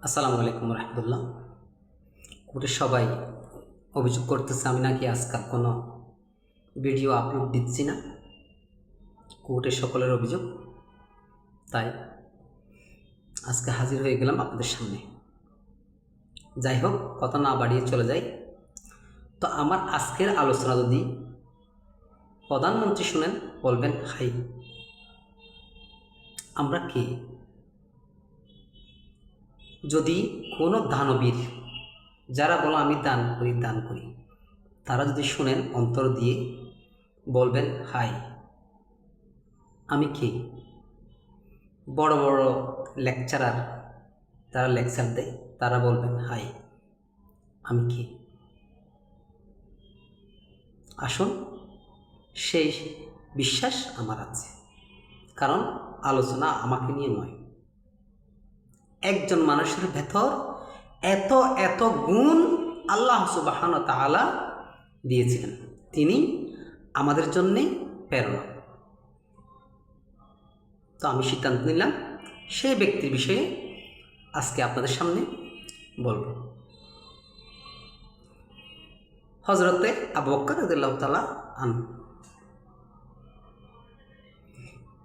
আসসালামু আলাইকুম রহমতুল্লাহ। কোর্টে সবাই অভিযোগ করতেছে আমি নাকি আজকাল কোনো ভিডিও আপলোড দিচ্ছি না। কোর্টের সকলের অভিযোগ, তাই আজকে হাজির হয়ে গেলাম আপনাদের সামনে। যাই হোক, কথা না বাড়িয়ে চলে যাই। তো আমার আজকের আলোচনা যদি প্রধানমন্ত্রী শুনেন বলবেন হাই, আমরা কে? যদি কোনো দানবীর, যারা বলো আমি দান করি, তারা যদি শুনেন অন্তর দিয়ে বলবেন হাই, আমি কে? বড় বড় লেকচারার, যারা লেকচার দেয় তারা বলবেন হাই, আমি কে? আসুন, সেই বিশ্বাস আমার আছে, কারণ আলোচনা আমাকে নিয়ে নয়। একজন মানুষের ভেতর এত এত গুণ আল্লাহ সুবহানাহু ওয়া তাআলা দিয়েছিলেন, তিনি আমাদের জন্যে প্রেরণা। তো আমি সিদ্ধান্ত নিলাম সেই ব্যক্তির বিষয়ে আজকে আপনাদের সামনে বলবো। হযরতে আবু বকর রাদিয়াল্লাহু তাআলা আনহু,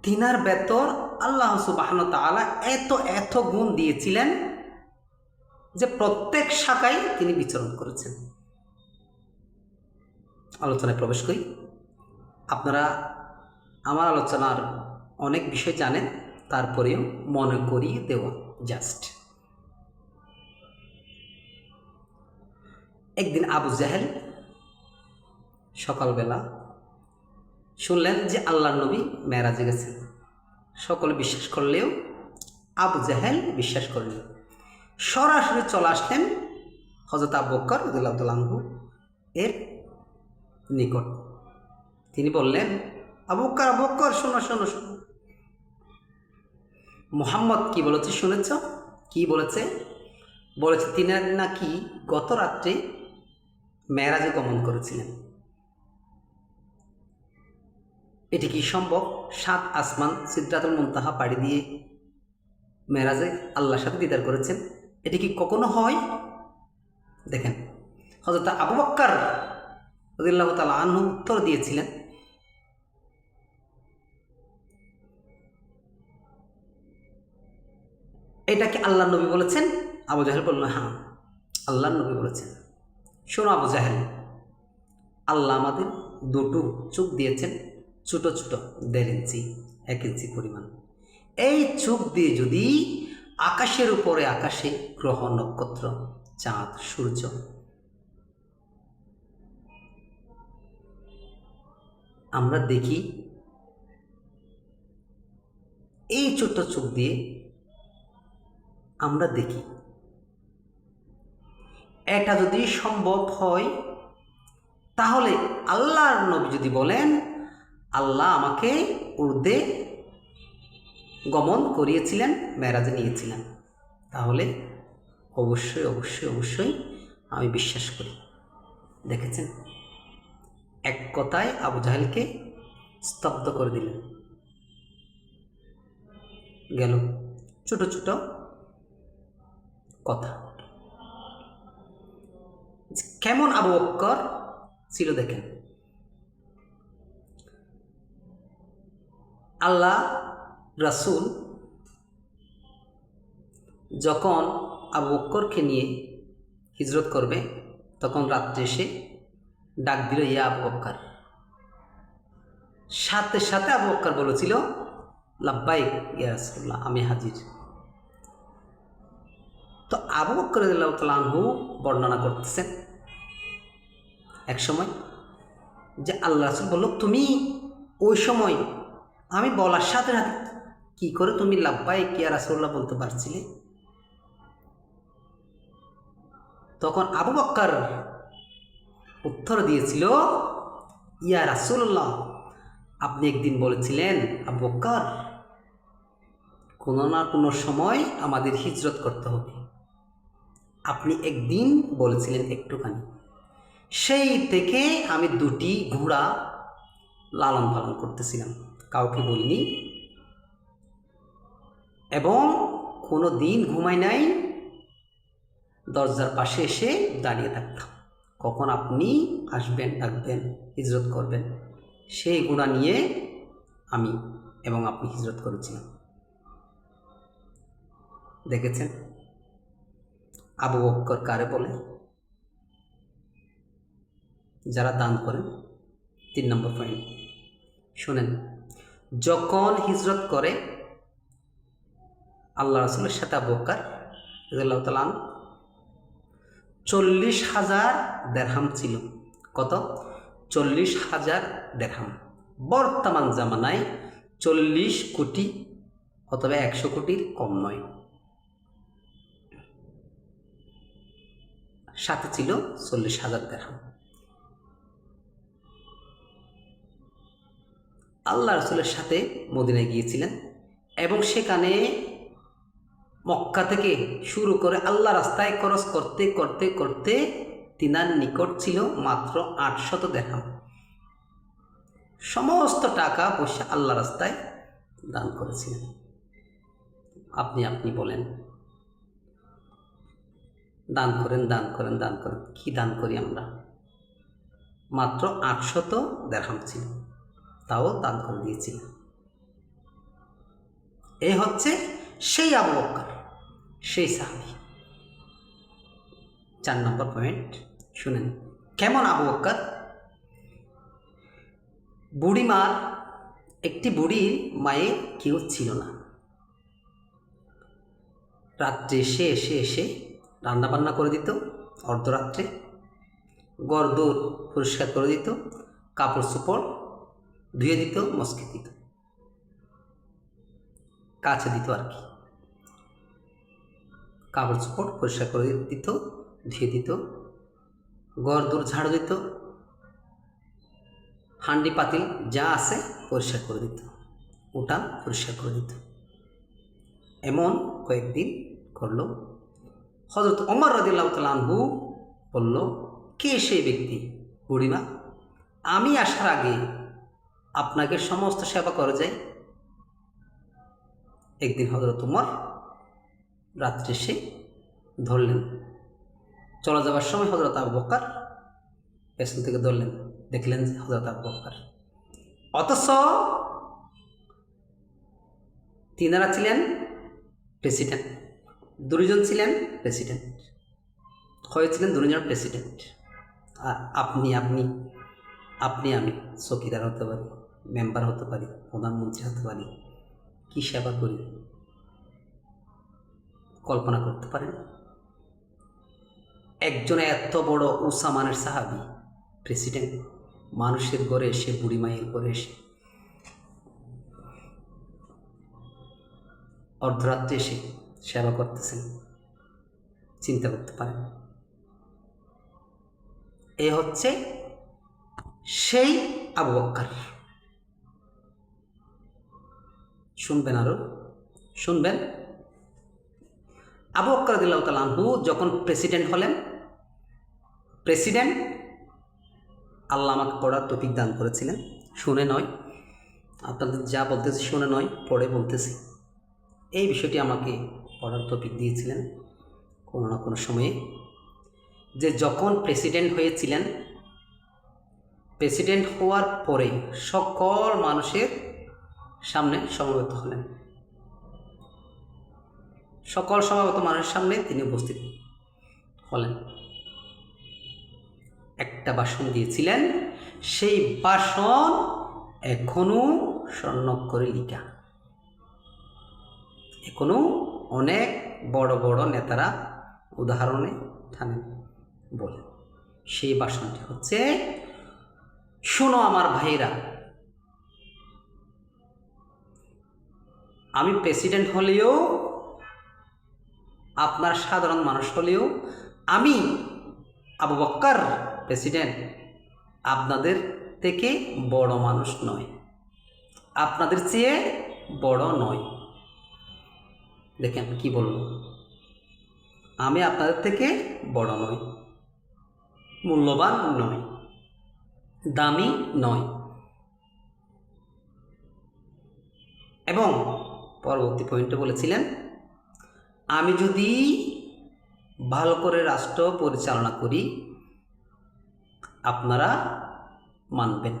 তিনার ভেতর আল্লাহ সুবহানাহু ওয়া তাআলা এত এত গুণ দিয়েছিলেন যে প্রত্যেক শাখায় তিনি বিচরণ করেছেন। আলোচনায় প্রবেশ করি। আপনারা আমার আলোচনার অনেক বিষয় জানেন, তারপরেও মনে করিয়ে দেওয়া জাস্ট। একদিন আবু জাহেল সকালবেলা শুনলেন যে আল্লাহর নবী মেরাজে গেছেন। সকলে বিশ্বাস করলেও আবু জাহেল বিশ্বাস করলেন। সরাসরি চলে আসলেন হযরত আবু বকর রাদিয়াল্লাহু তাআলা আনহু এর নিকট। তিনি বললেন, আবু বকর শোনো শোনো শোনো, মুহাম্মদ কি বলেছে শুনেছ? কি বলেছে? বলেছে তিনি নাকি গত রাত্রে মেরাজে গমন করেছিলেন। এটি কি সম্ভব? 7 আসমান সিদরাতুল মুনতাহা পাড়ি দিয়ে মেরাজে আল্লাহর সাথে দিদার করেছেন। এটি কি কখনো হয়? দেখেন, হযরত আবু বকর রাদিয়াল্লাহু তাআলা আনহু উত্তর দিয়েছিলেন, এটা কি আল্লাহর নবী বলেছেন? আবু জাহেল বলল, হ্যাঁ, আল্লাহর নবী বলেছেন। শোনো আবু জাহেল, আল্লাহ আমাদের দুটো চোখ দিয়েছেন, ছোট ছোট 1.5 ইঞ্চি 1 ইঞ্চি পরিমাণ। এই চোখ দিয়ে যদি আকাশের উপরে আকাশে গ্রহ নক্ষত্র, চাঁদ, সূর্য আমরা দেখি, এই ছোট্ট চোখ দিয়ে আমরা দেখি, এটা যদি সম্ভব হয় তাহলে আল্লাহর নবী যদি বলেন আল্লাহ আমাকে উর্দে গমন করিয়েছিলেন, মেরাজে নিয়েছিলেন, তাহলে অবশ্যই অবশ্যই অবশ্যই আমি বিশ্বাস করি। দেখেছেন, এক কথায় আবু জাহেলকে স্তব্ধ করে দিলেন। গেল ছোট ছোট কথা। কেমন আবু বকর ছিল দেখেন। আল্লাহ রাসূল যখন আবু বকরকে নিয়ে হিজরত করবে, তখন রাত্রে এসে ডাক দিল, ইয়া আবু বকর। সাথে সাথে আবু বকর বলেছিল, লাব্বাইক ইয়া রাসূলুল্লাহ, আমি হাজির। তো আবু বকর রাদিয়াল্লাহু তাআলা আনহু বর্ণনা করতেছেন এক সময় যে আল্লাহ রাসূল বলল, তুমি ওই সময় আমি বলার সাথে সাথে কি করে তুমি লাব্বাইক ইয়া রাসূলুল্লাহ বলতে পারছিলে? তখন আবু বকর উত্তর দিয়েছিল, ইয়া রাসূলুল্লাহ, আপনি একদিন বলেছিলেন আবু বকর, কোনো না কোনো সময় আমাদের হিজরত করতে হবে। আপনি একদিন বলেছিলেন একটুখানি, সেই থেকে আমি 2টি ঘোড়া লালন পালন করতেছিলাম, কাউকে বলিনি, এবং কোনো দিন ঘুমাই নাই, দরজার পাশে এসে দাঁড়িয়ে থাকতাম, কখন আপনি আসবেন, ডাকবেন, হিজরত করবেন। সেই গুণা নিয়ে আমি এবং আপনি হিজরত করেছিলাম। দেখেছেন আবু বকর কারে বলে? যারা দান করেন। 3 নম্বর পয়েন্ট শুনেন, যখন হিজরত করে আল্লাহ রাসূলের সাথে আবু বকর রাদিয়াল্লাহু তাআলা আনহু 40,000 দিরহাম ছিল। কত? 40,000 দিরহাম। বর্তমান জামানায় 40 কোটি অথবা 100 কোটির কম নয়। সাথে ছিল 40,000 দিরহাম। আল্লাহ রাসূলের সাথে মদিনায় গিয়েছিলেন এবং সেখানে মক্কা থেকে শুরু করে আল্লাহ রাস্তায় খরচ করতে করতে করতে তিনার নিকট ছিল মাত্র 800 দিরহাম। সমস্ত টাকা পয়সা আল্লাহ রাস্তায় দান করেছিলেন। আপনি বলেন, দান করেন, দান করেন, দান করেন, কি দান করি আমরা? মাত্র 800 দিরহাম ছিল, তাও দান করে দিয়েছিলেন। এই হচ্ছে সেই আবু বকর, সেই সাহাবী। 4 নম্বর পয়েন্ট শুনেন, কেমন আবু বকর? বুড়িমার একটি বুড়ির মায়ের কেউ ছিল না। রাত্রে এসে রান্নাবান্না করে দিত, অর্ধরাত্রে ঘরদোর পরিষ্কার করে দিত, কাপড় চোপড় ধুয়ে দিত, মস্কে দিত, কাছে দিত আর কি। কাপড় চোপড় পরিষ্কার করে দিত, ধুয়ে দিত, ঘরদোর ঝাড়ু দিত, হান্ডি পাতিল যা আছে পরিষ্কার করে দিত, উঠান পরিষ্কার করে দিত। এমন কয়েকদিন করল। হযরত ওমর রাদিয়াল্লাহু তাআলা আনহু বলল, কে সেই ব্যক্তি? বুড়িমা, আমি আসার আগে আপনাকে সমস্ত সেবা করে যাই। একদিন হযরত ওমর রাত্রে এসে ধরলেন, চলে যাবার সময় হযরত আবু বকর পেছন থেকে ধরলেন, দেখলেন যে হযরত আবু বকর, অথচ তিনারা ছিলেন প্রেসিডেন্ট, দুজন ছিলেন প্রেসিডেন্ট, হয়েছিলেন দুজন প্রেসিডেন্ট। আর আপনি আমি চৌকিদার হতে পারি, মেম্বার হতে পারি, প্রধানমন্ত্রী হতে পারি, কি সেবা করি কল্পনা করতে পারেন? একজন এত বড় উঁচা মানের সাহাবী, প্রেসিডেন্ট, মানুষের ঘরে এসে, বুড়ি মায়ের ঘরে এসে অর্ধরাত্রে এসে সেবা করতেছেন, চিন্তা করতে পারেন? এ হচ্ছে সেই আবু বকর। শুনবেন, আরো শুনবেন। আবু বকর রাদিয়াল্লাহু তাআলা আনহু যখন প্রেসিডেন্ট হলেন, প্রেসিডেন্ট আল্লাহ আমাকে পড়ার তৌফিক দান করেছিলেন, শুনে নয়, আপনাদের যা বলতেছি শুনে নয়, পড়ে বলতেছি। এই বিষয়টি আমাকে পড়ার তৌফিক দিয়েছিলেন কোনো না কোনো সময়ে, যে যখন প্রেসিডেন্ট হয়েছিলেন, প্রেসিডেন্ট হওয়ার পরে সকল মানুষের সামনে সমবেত হলেন, সকল সমবেত মানুষের সামনে তিনি উপস্থিত হলেন। একটা ভাষণ দিয়েছিলেন, সেই ভাষণ এখনো স্বর্ণাক্ষরে লিখা, এখনো অনেক বড় বড় নেতারা উদাহরণে টানেন, বলে। সেই ভাষণটি হচ্ছে, শোনো আমার ভাইরা, আমি প্রেসিডেন্ট হলেও, আপনার সাধারণ মানুষ হলেও, আমি আবু বকর প্রেসিডেন্ট আপনাদের থেকে বড় মানুষ নয়, আপনাদের চেয়ে বড় নয়। দেখেন কি বলল, আমি আপনাদের থেকে বড় নই, মূল্যবান নয়, দামি নয়। এবং পরবর্তী পয়েন্টে বলেছিলেন, আমি যদি ভালো করে রাষ্ট্র পরিচালনা করি, আপনারা মানবেন।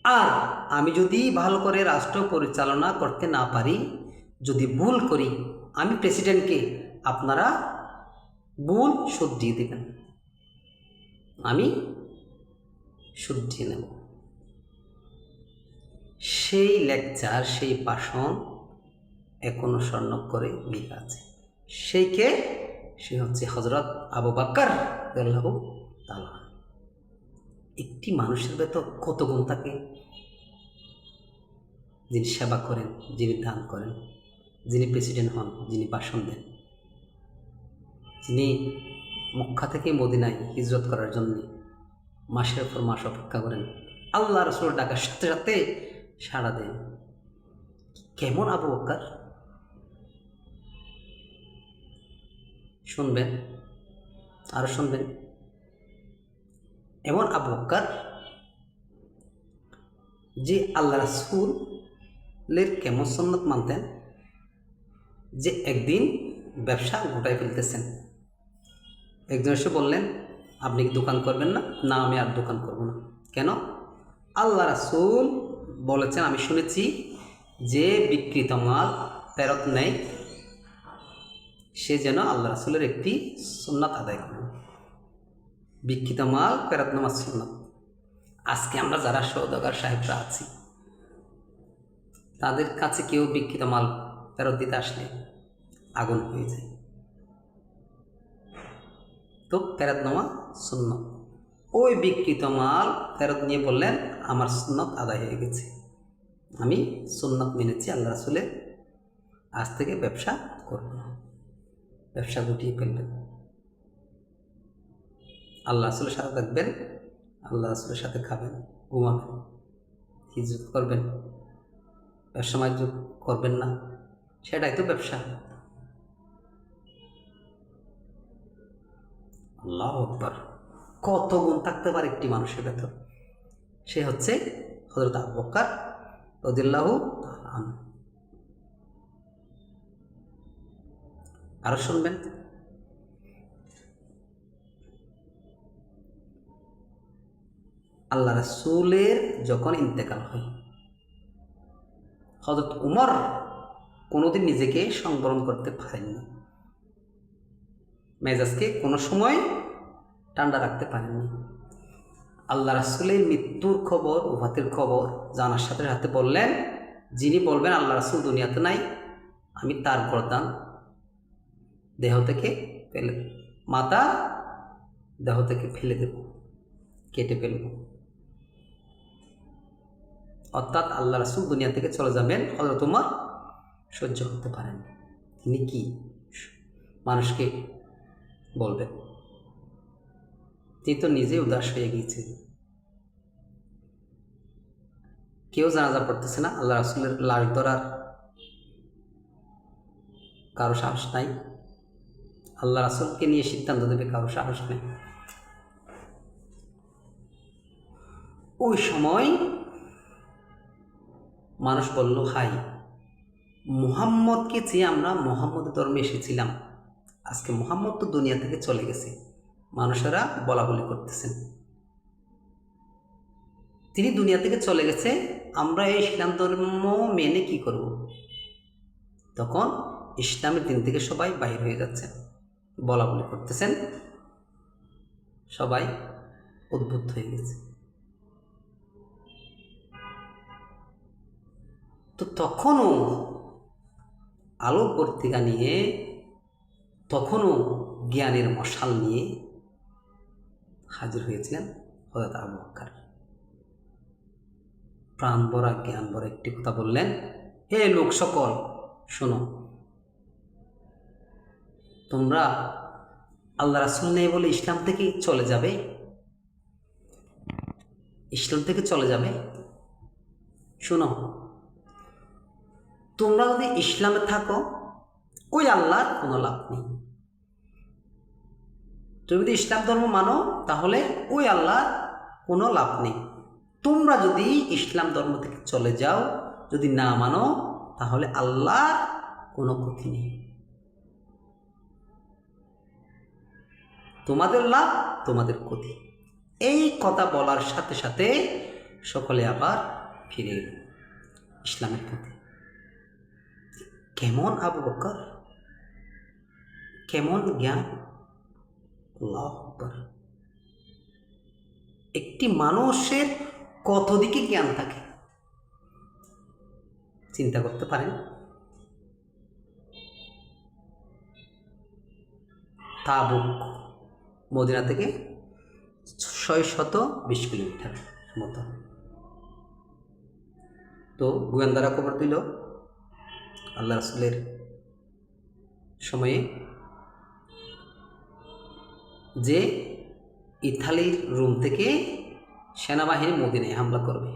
আর আমি যদি ভালো করে রাষ্ট্র পরিচালনা করতে না পারি, যদি ভুল করি, আমি প্রেসিডেন্টকে আপনারা ভুল শুধরিয়ে দেবেন, আমি শুধরিয়ে নেব। সেই লেকচার, সেই ভাষণ এখনো স্বর্ণাক্ষরে লেখা আছে। সে হচ্ছে হযরত আবু বকর রাদিয়াল্লাহু তাআলা। একটি মানুষের ভেতর কত গুণ থাকে, যিনি সেবা করেন, যিনি দান করেন, যিনি প্রেসিডেন্ট হন, যিনি ভাষণ দেন, যিনি মক্কা থেকে মদিনায় হিজরত করার জন্য মাসের পর মাস অপেক্ষা করেন, আল্লাহ রাসূল ডাকার সাথে সাথে সাড়া দেন। কেমন আবু বকর শুনবেন, আরো শুনবেন। এমন আবু বকর যে আল্লাহ রাসূলের কেমন সুন্নাত মানতেন, যে একদিন ব্যবসা গোটায় ফেলতেছেন। একজন এসে বললেন, আপনি কি দোকান করবেন না? না, আমি আর দোকান করব না। কেন? আল্লাহ রাসূল বলেছেন, আমি শুনেছি যে বিকৃত মাল ফেরত নেয়, সে যেন আল্লাহ রাসূলের একটি সুন্নাত আদায় করে। বিকৃত মাল ফেরত নেওয়ার সুন্নাত। আজকে আমরা যারা সওদাগর সাহেবরা আছি, তাদের কাছে কেউ বিকৃত মাল ফেরত দিতে আসলে আগুন হয়ে যায়। তো ফেরত নেওয়া সুন্নাত। ওই বিকৃত মাল ফেরত নিয়ে বললেন, আমার সুন্নাত আদায় হয়ে গেছে, আমি সুন্নাত মেনেছি আল্লাহ রাসূলের, আজ থেকে ব্যবসা করব না। ব্যবসা গুটিয়ে ফেলবেন, আল্লাহ রাসূলের সাথে থাকবেন, আল্লাহ রাসূলের সাথে খাবেন, ঘুমাবেন, হিজরত করবেন, ব্যবসা বাণিজ্য করবেন না, সেটাই তো ব্যবসা। আল্লাহু আকবার! কত গুণ থাকতে পারে একটি মানুষের ভেতর। সে হচ্ছে হযরত আবু বকর রাদিয়াল্লাহু তাআলা আনহু। আরো শুনবেন। আল্লাহ রাসূলের যখন ইন্তেকাল হয়, হযরত উমর কোনোদিন নিজেকে সংবরণ করতে পারেননি, মেজাজকে কোনো সময় ঠান্ডা রাখতে পারেননি। আল্লাহ রাসূলের মৃত্যুর খবর, ওফাতের খবর জানার সাথে সাথে বললেন, যিনি বলবেন আল্লাহ রাসূল দুনিয়াতে নাই, আমি তার গর্দান দেহ থেকে ফেলে, মাথা দেহ থেকে ফেলে দেব, কেটে ফেলব। অর্থাৎ আল্লাহ রাসূল দুনিয়া থেকে চলে যাবেন, হযরত উমর সহ্য করতে পারেন। তিনি কি মানুষকে বলবেন? তিনি তো নিজে উদাস হয়ে গিয়েছেন। কেউ জানাজা পড়তেছে না, আল্লাহ রাসূলের লাশ ধরার কারো সাহস নাই, আল্লাহ রাসূলকে নিয়ে সিদ্ধান্ত দেবে কারো সাহস নেই। ওই সময় মানুষ বলল, হাই, মুহাম্মদকে চেয়ে আমরা মুহাম্মদ ধর্মে এসেছিলাম, আজকে মুহাম্মদ তো দুনিয়া থেকে চলে গেছে, মানুষেরা বলা বলি করতেছেন, তিনি দুনিয়া থেকে চলে গেছে, আমরা এই ইসলাম ধর্ম মেনে কি করব? তখন ইসলামের দিন থেকে সবাই বাইর হয়ে যাচ্ছেন, বলা বলি করতেছেন, সবাই উদ্বুদ্ধ হয়ে গেছে। তো তখনও আলো পত্রিকা নিয়ে, তখনও জ্ঞানের মশাল নিয়ে হাজির হয়েছিলেন হযরত আবু বকর। প্রাণ ভরা, জ্ঞান ভরা একটি কথা বললেন, হে লোক সকল, শোনো, তোমরা আল্লাহ রাসূল নেই বলে ইসলাম থেকে চলে যাবে, ইসলাম থেকে চলে যাবে। শোনো, তোমরা যদি ইসলামে থাকো, ওই আল্লাহর কোনো লাভ নেই। তুমি যদি ইসলাম ধর্ম মানো, তাহলে ওই আল্লাহর কোনো লাভ নেই। তোমরা যদি ইসলাম ধর্ম থেকে চলে যাও, যদি না মানো, তাহলে আল্লাহর কোনো ক্ষতি নেই। তোমাদের লাভ তোমাদের ক্ষতি। এই কথা বলার সাথে সাথে সকলে আবার ফিরে এল ইসলামের প্রতি। কেমন আবু বকর, কেমন জ্ঞান! আল্লাহু আকবার। একটি মানুষের কত দিকে জ্ঞান থাকে চিন্তা করতে পারেন? তাবুক মদিনা থেকে 620 কিলোমিটার মতো। তো গোয়েন্দারা খবর দিল আল্লাহ রাসূলের সময়ে যে ইতালির রোম থেকে সেনাবাহিনী মদিনায় হামলা করবে।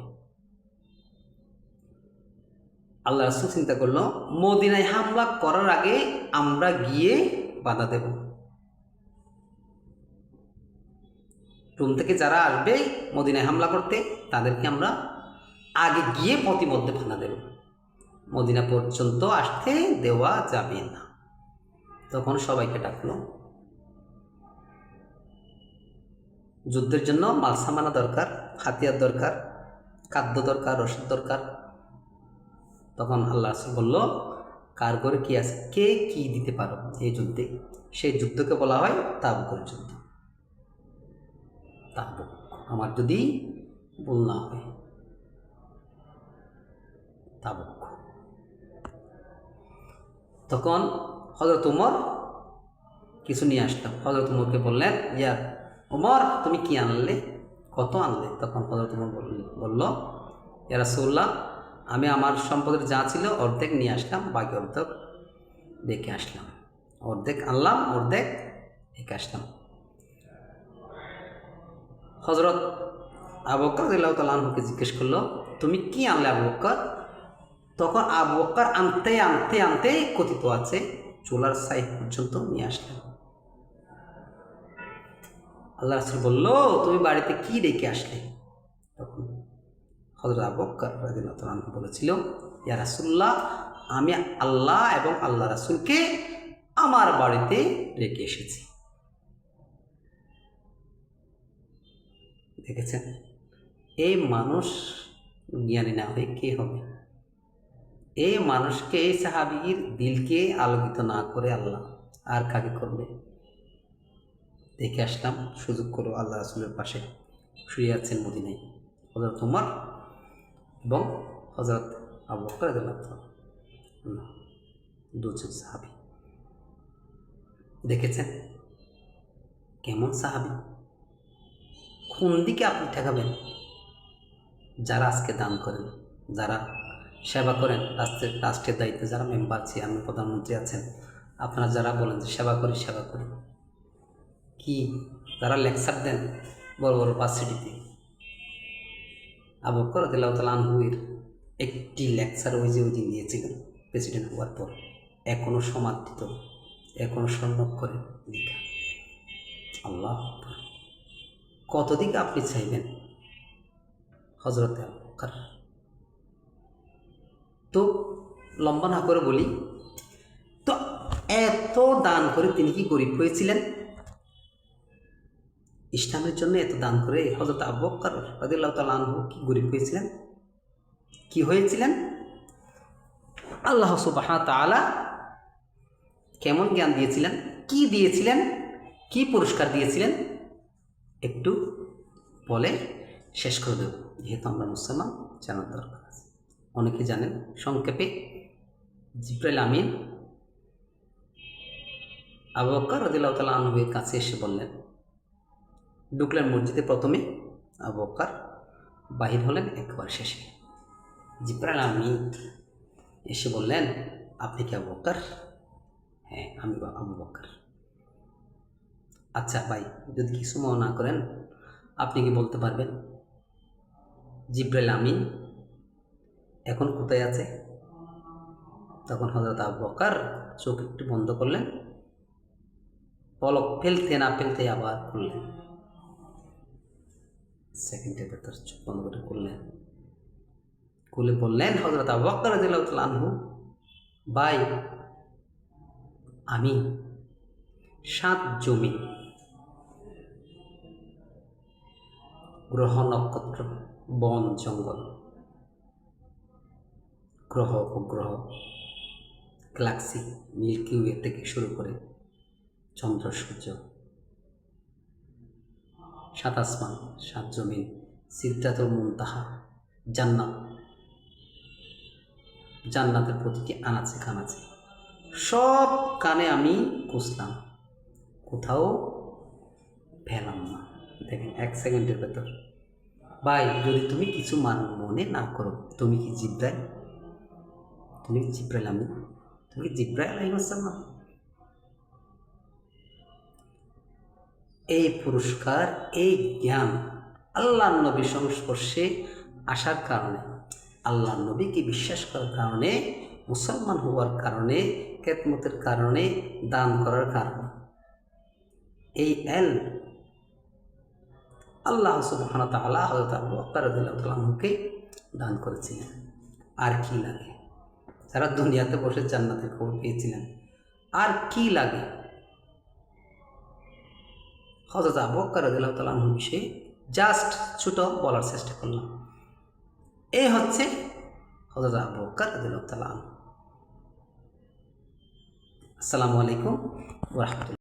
আল্লাহ রাসূল চিন্তা করলো, মদিনায় হামলা করার আগে আমরা গিয়ে বাধা দেব। রোম থেকে যারা আসবে মদিনায় হামলা করতে, তাদেরকে আমরা আগে গিয়ে প্রতিমধ্যে বাধা দেব, মদিনা পর্যন্ত আসতে দেওয়া যাবে না। তখন সবাইকে ডাকলো। যুদ্ধের জন্য মাল সামানা দরকার, হাতিয়ার দরকার, খাদ্য দরকার, রসদ দরকার। তখন আল্লাহ রাসূল বলল, কার ঘরে কি আছে, কে কি দিতে পারো এই যুদ্ধে? সেই যুদ্ধকে বলা হয় তাবুকের যুদ্ধ। তাবুক, আমার যদি ভুল না হয়, তাবুক। তখন হযরত উমর কিছু নিয়ে আসলাম। হযরত উমরকে বললেন, ইয়া উমর, তুমি কি আনলে, কত আনলে? তখন হযরত উমর বলল, ইয়া রাসূলুল্লাহ, আমি আমার সম্পদের যা ছিল অর্ধেক নিয়ে আসলাম, বাকি অর্ধেক রেখে আসলাম। অর্ধেক আনলাম, অর্ধেক রেখে আসলাম। হযরত আবু বকর রাদিয়াল্লাহু তাআলা আনহুকে জিজ্ঞেস করলো, তুমি কি আনলে আবু বকর? তখন আবু বকর আনতে আনতে আনতে কথিত আছে চুলার সাইড পর্যন্ত নিয়ে আসলেন। আল্লাহ রাসূল বলল, তুমি বাড়িতে কি রেখে আসলে? তখন হযরত আবু বকর রাদিয়াল্লাহু তাআলা আনহু বলেছিল, ইয়া রাসূলুল্লাহ, আমি আল্লাহ এবং আল্লাহ রাসূলকে আমার বাড়িতে রেখে এসেছি। দেখেছেন, এই মানুষ জ্ঞানী না হয়ে কে হবে? এই মানুষকে, এই সাহাবীর দিলকে আলোকিত না করে আল্লাহ আর কাকে করবে? দেখে আসলাম, সুযোগ করো আল্লাহ রাসূলের পাশে শুয়ে আছেন মদিনায় হযরত উমর এবং হযরত আবু বকর রাদিয়াল্লাহু তাআলা, দুজন সাহাবী। দেখেছেন কেমন সাহাবী? কোন দিকে আপনি ঠেকাবেন? যারা আজকে দান করেন, যারা সেবা করেন, রাষ্ট্রের দায়িত্বে যারা মেম্বার, চেয়ারম্যান, প্রধানমন্ত্রী আছেন, আপনারা যারা বলেন যে সেবা করি সেবা করি, কি যারা লেকচার দেন বড় বড় ভার্সিটিতে, আবু বকর রাদিয়াল্লাহু তাআলা আনহুর একটি লেকচার ওই দিন দিয়েছিলেন প্রেসিডেন্ট হওয়ার পর, এখনও সমাদৃত, এখনও স্বর্ণাক্ষরে লেখা। আল্লাহ আকবার! কত দিকে আপনি চাইবেন হযরত আবু বকর? তো লম্বা না করে বলি, তো এত দান করে তিনি কি গরিব হয়েছিলেন? ইসলামের জন্য এত দান করে হযরত আবু বকর রাদিয়াল্লাহু তাআলা আনহু কি গরিব হয়েছিলেন? কি হয়েছিলেন? আল্লাহ সুবহানাহু ওয়া তাআলা কেমন জ্ঞান দিয়েছিলেন, কি দিয়েছিলেন, কি পুরস্কার দিয়েছিলেন, একটু বলে শেষ করে দেব, যেহেতু আমরা মুসলমান, জানার দরকার আছে। অনেকে জানেন, সংক্ষেপে জিবরাইল আমিন আবু বকর রাদিয়াল্লাহু তাআলা আনহুর কাছে এসে বললেন, ঢুকলেন মসজিদে প্রথমে আবু বকর, বাহির হলেন একবার শেষে। জিবরাইল আমিন এসে বললেন, আপনি কি আবু বকর? হ্যাঁ, আমি আবু বকর। আচ্ছা ভাই, যদি কিছু মনে না করেন, আপনি কি বলতে পারবেন জিবরাইল আমিন এখন কোথায় আছে? তখন হযরত আবু বকর চোখ একটু বন্ধ করলেন, পলক ফেলতে না ফেলতে আবার খুললেন, সেকেন্ডের ভেতর চোখ বন্ধ করে খুললেন, খুলে বললেন, হযরত আবু বকর রাদিয়াল্লাহু তাআলা আনহু, ভাই, আমি 7 জমি গ্রহ নক্ষত্র, বন জঙ্গল, গ্রহ উপগ্রহ, গ্যালাক্সি, মিল্কি ওয়ে থেকে শুরু করে চন্দ্র সূর্য, সাত আসমান, সাত জমিন, সিদরাতুল মুনতাহা, জান্নাত, জান্নাতের প্রতিটি আনাচে কানাচে সব কানে আমি খুঁজলাম, কোথাও পেলাম না। দেখেন 1 সেকেন্ডের ভেতর। ভাই, যদি তুমি কিছু মনে না করো, তুমি কি জিব্রাইল? তুমি কি জিব্রাইল? তুমি কি জিব্রাইল আলাইহিস সালাম? এই পুরস্কার, এই জ্ঞান আল্লাহ নবীর সংস্পর্শে আসার কারণে, আল্লাহ নবীকে বিশ্বাস করার কারণে, মুসলমান হওয়ার কারণে, খেদমতের কারণে, দান করার কারণে, এই আল্লাহ সুবহানাহু ওয়া তাআলা হযরত আবু বকর রাদিয়াল্লাহু তাআলা আনহুকে দান করেছিলেন। আর কি লাগে? যারা দুনিয়াতে বসে জান্নাতের খবর পেয়েছিলেন, আর কি লাগে? হযরত আবু বকর রাদিয়াল্লাহু তাআলা আনহুর বিষয়ে জাস্ট ছোট বলার চেষ্টা করলাম। এই হচ্ছে হযরত আবু বকর রাদিয়াল্লাহু তাআলা আনহু। আসসালামু আলাইকুম ওয়া রাহমাতুল্লাহ।